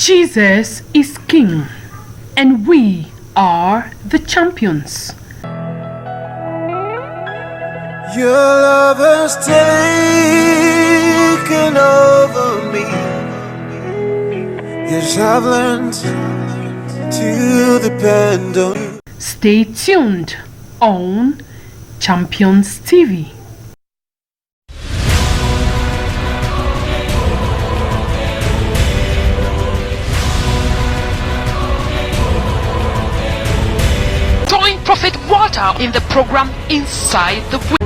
Jesus is King, and we are the champions. Your love has taken over me. Yes, I've learned to depend on you. Stay tuned on Champions TV. Join Prophet Walter in the program Inside the Wheel.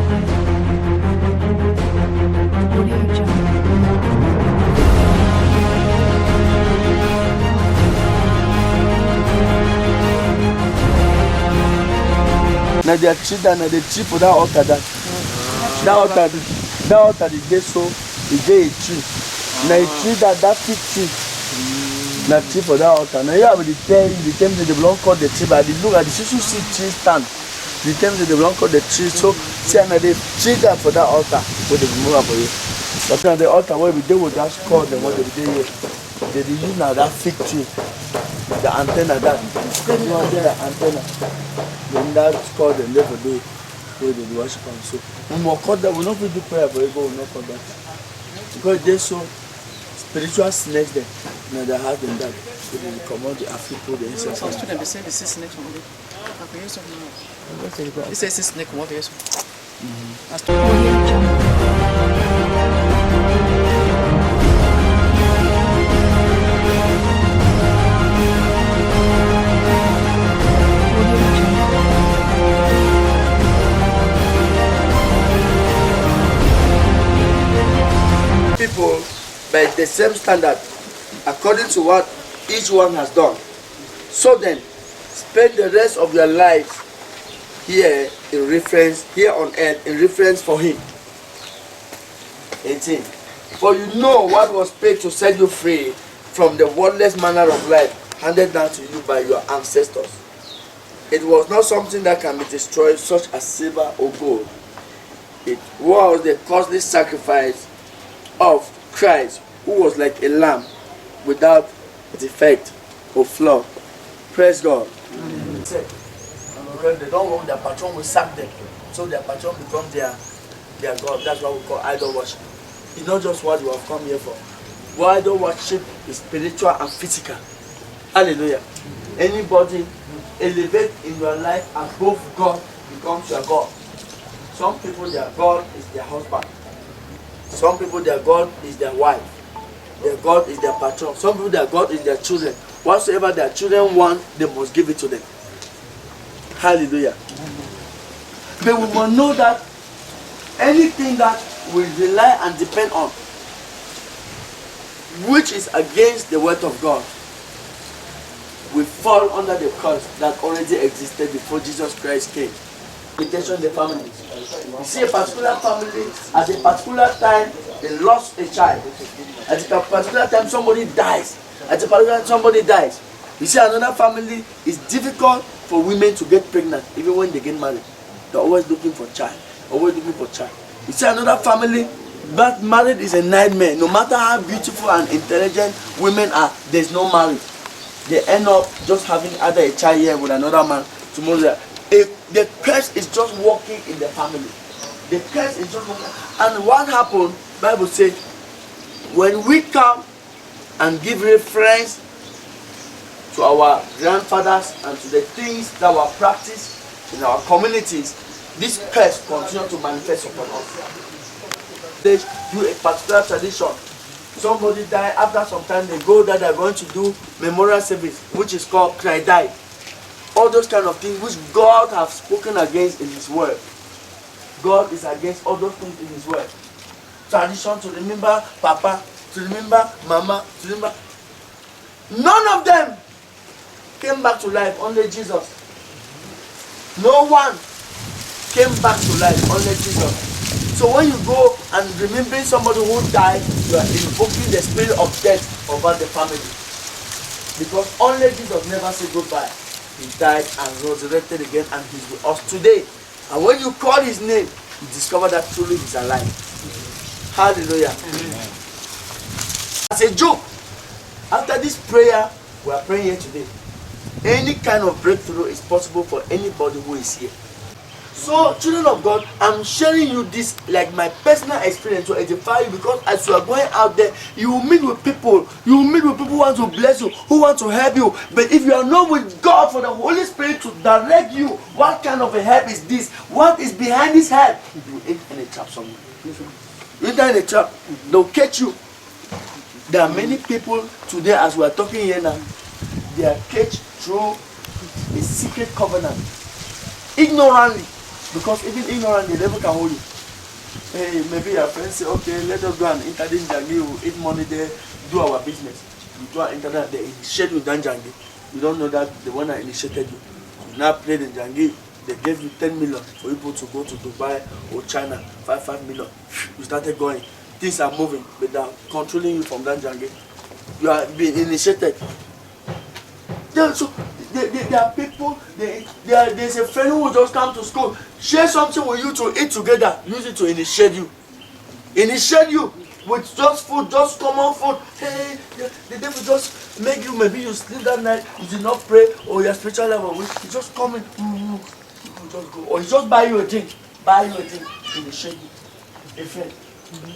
Now they are children and they cheap for that altar that altar the day so the day is cheap. Now it's tree that fig tree. Now cheap for that altar. Now you have the term that they belong called the tree, but they look at the sisu see tree stand. The term that they belong called the tree. So see and they tree that for that altar where they move for you. But now the altar where we do will just call them what they do here. They use now that fig tree. The antenna that you want the antenna. Then that's called the level day where they worship and so we will call that, we will not do prayer for it, but we will not call that. Because they so spiritual snakes there. Now they have them that so they will come out the Africa, the incense. Some students they say they see snakes on it. They say snake on it. People by the same standard according to what each one has done. So then spend the rest of your life here in reference, here on earth in reference for him. 18. For you know what was paid to set you free from the worthless manner of life handed down to you by your ancestors. It was not something that can be destroyed, such as silver or gold. It was the costly sacrifice of Christ, who was like a lamb without defect or flaw. Praise God. Because they don't want their patron will sack them, so their patron becomes their God. That's what we call idol worship. It's not just what you have come here for. What idol worship is spiritual and physical. Hallelujah. Anybody elevate in your life above God becomes your God. Some people, their God is their husband. Some people, their God is their wife. Their God is their patron. Some people, their God is their children. Whatsoever their children want, they must give it to them. Hallelujah. But we must know that anything that we rely and depend on, which is against the word of God, will fall under the curse that already existed before Jesus Christ came. Limitation in the family. You see a particular family, at a particular time, they lost a child. At a particular time, somebody dies. At a particular time, somebody dies. You see another family, it's difficult for women to get pregnant, even when they get married. They're always looking for child. Always looking for child. You see another family, but marriage is a nightmare. No matter how beautiful and intelligent women are, there's no marriage. They end up just having either a child here with another man. Tomorrow, the curse is just working in the family. The curse is just working. And what happened, Bible says, when we come and give reference to our grandfathers and to the things that were practiced in our communities, this curse continues to manifest upon us. They do a particular tradition. Somebody died, after some time they go that they're going to do memorial service, which is called cry die. All those kind of things which God has spoken against in his word. God is against all those things in his word. Tradition to remember Papa, to remember Mama, to remember. None of them came back to life, only Jesus. No one came back to life, only Jesus. So when you go and remembering somebody who died, you are invoking the spirit of death over the family. Because only Jesus never said goodbye. He died and resurrected again, and he's with us today. And when you call his name, you discover that truly he's alive. Hallelujah. Amen. As a joke, After this prayer, we are praying here today. Any kind of breakthrough is possible for anybody who is here. So, children of God, I'm sharing you this like my personal experience to edify you, because as you are going out there, you will meet with people. You will meet with people who want to bless you, who want to help you. But if you are not with God for the Holy Spirit to direct you, what kind of a help is this? What is behind this help? You will enter in a trap somewhere. You enter in a trap, they'll catch you. There are many people today, as we are talking here now, they are caged through a secret covenant, ignorantly. Because even ignorant, they never can hold you. Hey, maybe your friends say, okay, let us go and enter the Jangi, we'll eat money there, do our business. You go and enter that, they initiate you in Jangi. You don't know that the one that initiated you. You now play the Jangi, they gave you 10 million for people to go to Dubai or China, 5 million. You started going. Things are moving, but they are controlling you from that Jangi. You are being initiated. So, there are people, there's a friend who will just come to school, share something with you to eat together, use it to initiate you. Initiate you with just food, just common food. Hey, the devil just make you, maybe you sleep that night, you did not pray, or your spiritual level, he just come in, you just go. Or he just buy you a drink, initiate you. A friend,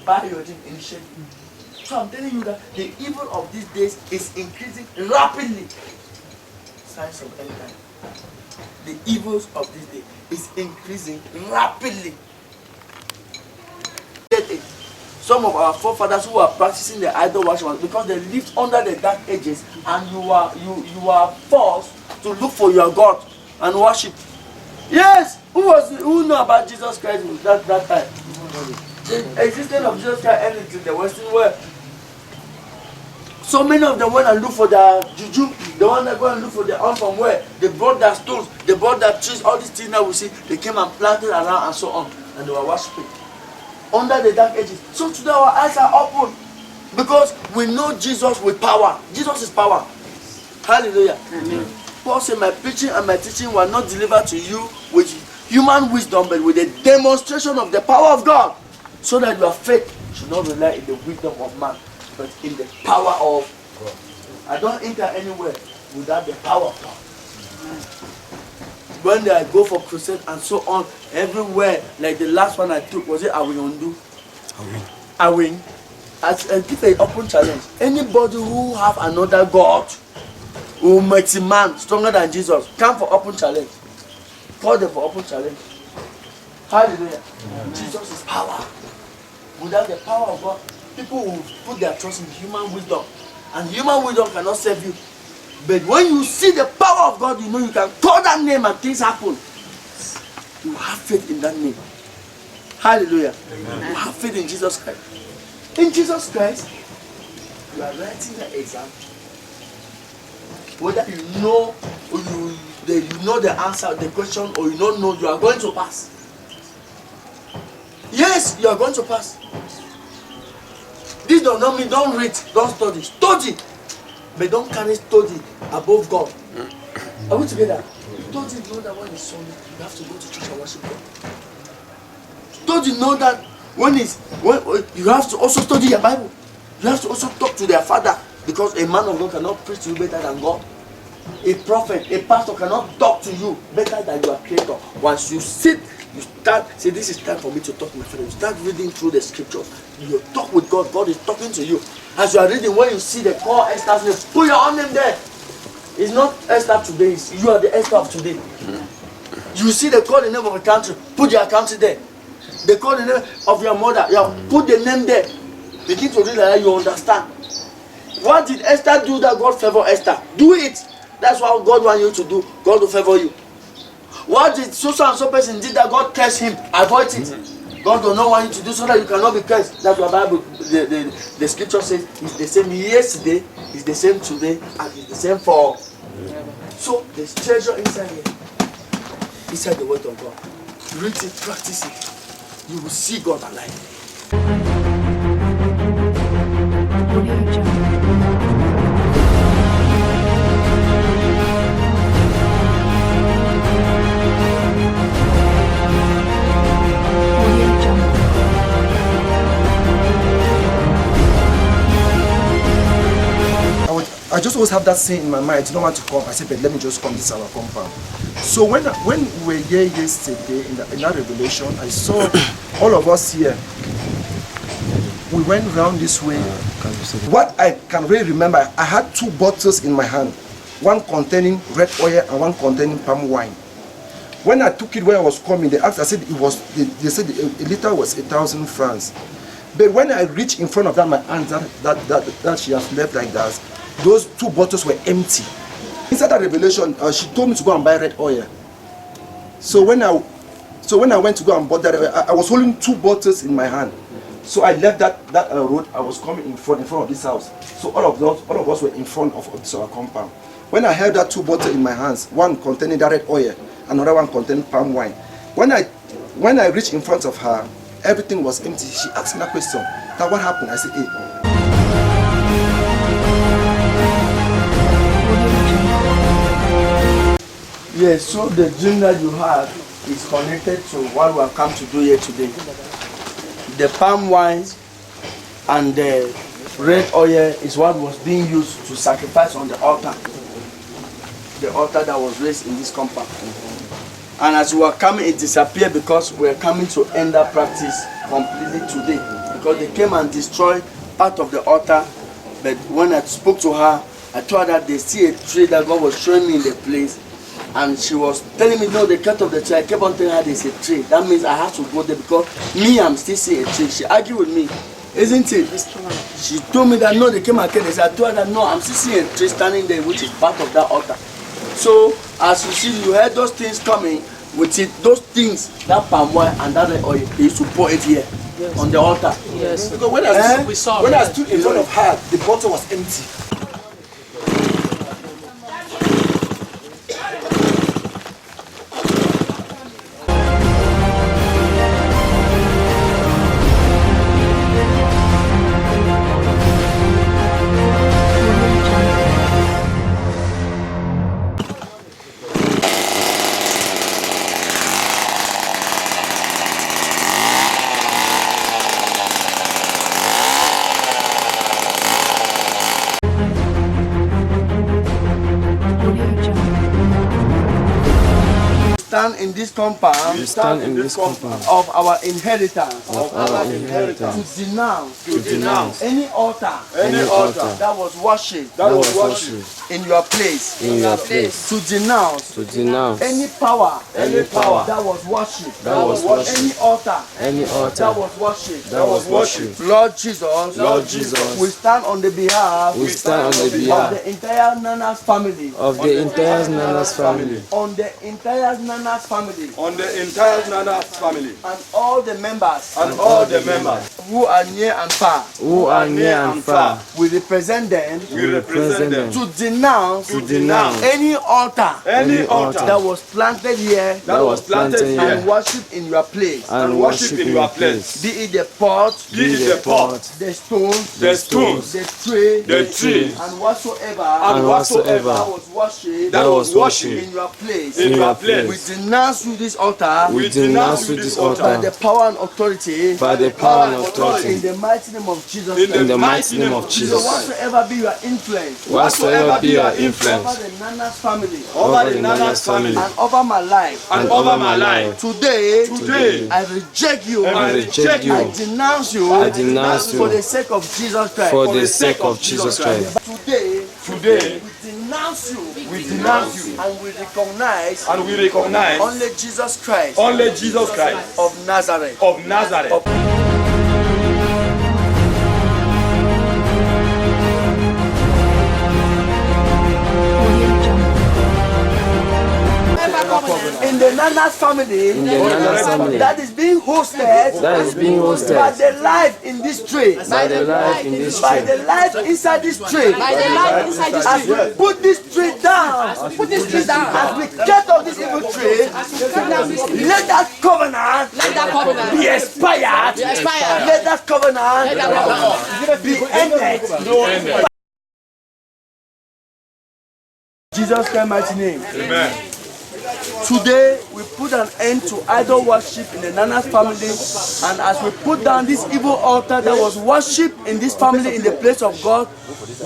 buy you a drink, initiate you. So I'm telling you that the evil of these days is increasing rapidly. Signs of end time. The evils of this day is increasing rapidly. Some of our forefathers who are practicing the idol worship because they lived under the dark ages, and you are forced to look for your God and worship. Yes, who know about Jesus Christ that time? The existence of Jesus Christ ended in the Western world. So many of them went and looked for their juju. The one that go and look for their arm from where? They brought their stones, they brought their trees, all these things that we see, they came and planted around and so on. And they were worshipping under the dark ages. So today our eyes are open because we know Jesus with power. Jesus is power. Hallelujah. Amen. Paul said, my preaching and my teaching were not delivered to you with human wisdom, but with a demonstration of the power of God, so that your faith should not rely in the wisdom of man, but in the power of God. I don't enter anywhere without the power of God. When I go for crusade and so on, everywhere, like the last one I took, was it Awinondu? Awin. I give an open challenge. Anybody who have another God, who makes a man stronger than Jesus, come for open challenge. Call them for open challenge. Hallelujah. Jesus is power. Without the power of God, people will put their trust in human wisdom, and human wisdom cannot save you. But when you see the power of God, you know you can call that name and things happen. You have faith in that name. Hallelujah. Amen. You have faith in Jesus Christ. In Jesus Christ, you are writing the exam. Whether you know or you know the answer, the question, or you don't know, you are going to pass. Yes, you are going to pass. This does not mean don't read, don't study. Study, but don't carry study above God. Are we together? Study know that when it's Sunday, you have to go to church and worship God. Study know that when you have to also study your Bible. You have to also talk to their father, because a man of God cannot preach to you better than God. A prophet, a pastor cannot talk to you better than your creator. Once you sit, you start, say, this is time for me to talk to my father. You start reading through the scriptures. You talk with God. God is talking to you. As you are reading, when you see the call Esther's name, put your own name there. It's not Esther today. You are the Esther of today. You see the call the name of a country, put your country there. They call the name of your mother, put the name there. Begin to read like that, you understand. What did Esther do that God favor Esther? Do it. That's what God wants you to do. God will favor you. What did so and so person did that God cursed him? Avoid it. God does not want you to do so that you cannot be cursed. That's what Bible, the scripture says. It's the same yesterday, it's the same today, and it's the same for. So there's treasure inside here, inside the word of God. Read it, practice it. You will see God alive. I just always have that saying in my mind. I don't want to come. I said, but let me just come. This is our compound. So when we were here yesterday in that revelation, I saw all of us here. We went around this way. What I can really remember, I had 2 bottles in my hand, one containing red oil and one containing palm wine. When I took it, when I was coming, they asked. I said it was. They said a liter was 1,000 francs. But when I reached in front of that, my aunt that she has left like that, those 2 bottles were empty. Inside that revelation, she told me to go and buy red oil. So when I went to go and bought that, I was holding 2 bottles in my hand. So I left that road. I was coming in front of this house. So all of us were in front of our compound. When I held that 2 bottles in my hands, one containing that red oil, another one containing palm wine. When I reached in front of her, everything was empty. She asked me that question. That what happened? I said, hey. Yes, so the dream that you had is connected to what we have come to do here today. The palm wine and the red oil is what was being used to sacrifice on the altar. The altar that was raised in this compound. And as we were coming, it disappeared because we are coming to end that practice completely today. Because they came and destroyed part of the altar. But when I spoke to her, I told her that they see a tree that God was showing me in the place. And she was telling me, no, the cut of the tree. I kept on telling her there's a tree. That means I have to go there because me, I'm still seeing a tree. She argued with me, isn't it? She told me that no, they came and killed us. I told her that no, I'm still seeing a tree standing there, which is part of that altar. So, as you see, you heard those things coming with it, those things, that palm wine and that oil, they used to pour it here on the altar. Yes. Because when I stood in front of her, the bottle was empty. Stand in this compound. We stand in this compound of our inheritance. To denounce any altar that was worshipped in your place. To denounce any power that was worshipped. Any altar that was worshipped. Lord Jesus, we stand on the behalf of the entire Nanas family. On the entire Nanas family. And all the members. Who are near and far. We represent them. To denounce any altar that was planted here. And worship in your place. Be it the pot, the stones, the tree, and whatsoever that was worshipped in your place. We denounce you this altar. By the power and authority. In the mighty name of Jesus Christ. So whatsoever be your influence. Over the Nanas family. And over my life. Today, I reject you. I denounce you. For the sake of Jesus Christ. Today, we denounce you. And we recognize. Only Jesus Christ. Of Nazareth. In the Nanas family, that is being hosted by the life in this tree. By the life inside this tree. As we put this tree down, as we get off this evil tree, let that covenant be expired. Let that covenant be ended. Jesus Christ's mighty name. Amen. Today we put an end to idol worship in the Nanas family, and as we put down this evil altar that was worshipped in this family in the place of God,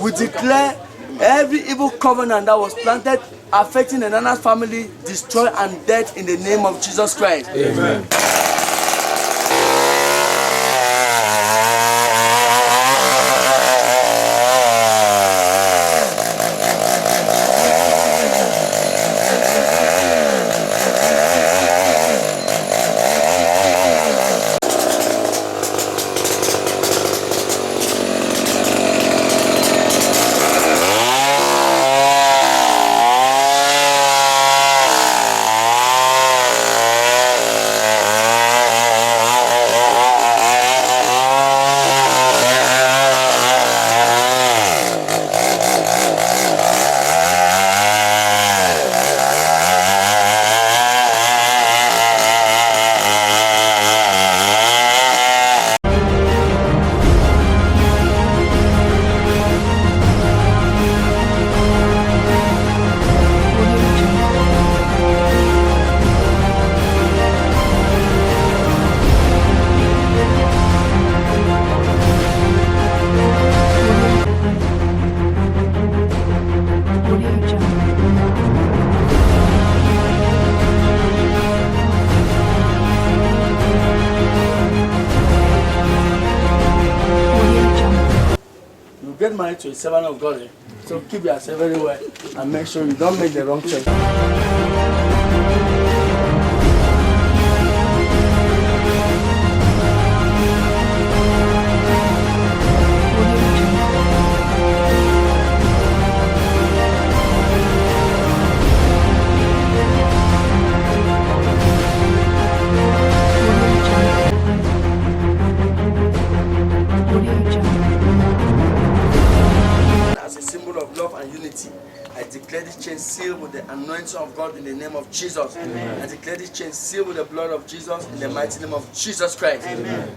we declare Every evil covenant that was planted affecting the Nana's family, destroy and death in the name of Jesus Christ. Amen. Get married to a servant of God, eh? So keep yourself very well and make sure you don't make the wrong choice. As a symbol of love and unity, I declare this chain sealed with the anointing of God in the name of Jesus. Amen. I declare this chain sealed with the blood of Jesus in the mighty name of Jesus Christ. Amen.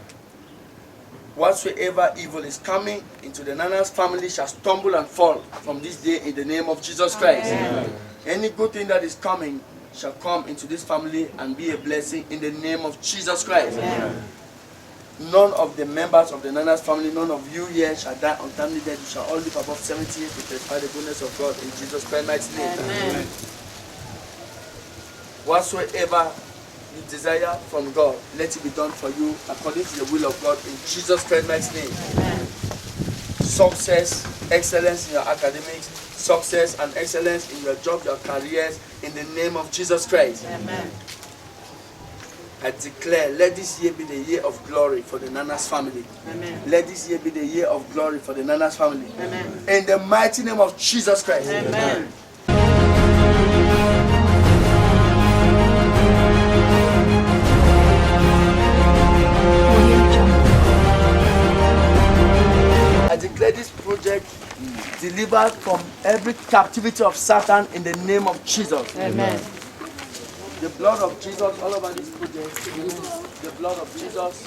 Whatsoever evil is coming into the Nana's family shall stumble and fall from this day in the name of Jesus Christ. Amen. Any good thing that is coming shall come into this family and be a blessing in the name of Jesus Christ. Amen. None of the members of the Nana's family, none of you here shall die untimely death. You shall all live above 70 years to testify the goodness of God in Jesus Christ's mighty name. Amen. Whatsoever you desire from God, let it be done for you according to the will of God in Jesus Christ's mighty name. Amen. Success, excellence in your academics, success and excellence in your job, your careers, in the name of Jesus Christ. Amen. I declare, let this year be the year of glory for the Nana's family. Amen. Let this year be the year of glory for the Nana's family. Amen. In the mighty name of Jesus Christ. Amen. I declare this project delivered from every captivity of Satan in the name of Jesus. Amen. The blood of Jesus all over this project. The blood of Jesus.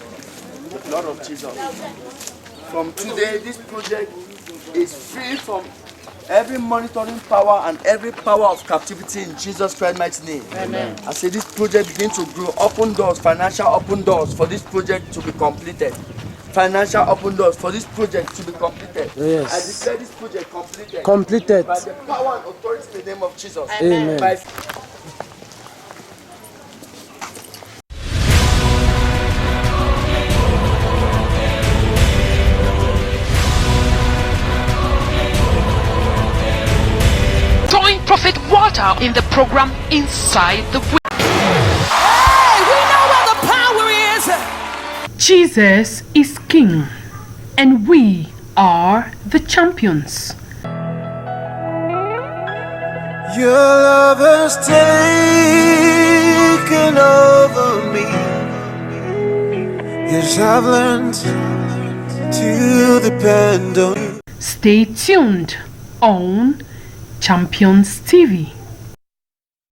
The blood of Jesus. From today, this project is free from every monitoring power and every power of captivity in Jesus Christ's mighty name. Amen. I say this project begin to grow. Open doors, financial open doors for this project to be completed. Financial open doors for this project to be completed. Yes. I declare this project completed. Completed. By the power and authority in the name of Jesus. Amen. By Prophet Walter in the program Inside the Wheel. Hey, we know where the power is. Jesus is King, and we are the champions. Your love has taken over me. Yes, I've learned to depend on you. Stay tuned on Champions TV.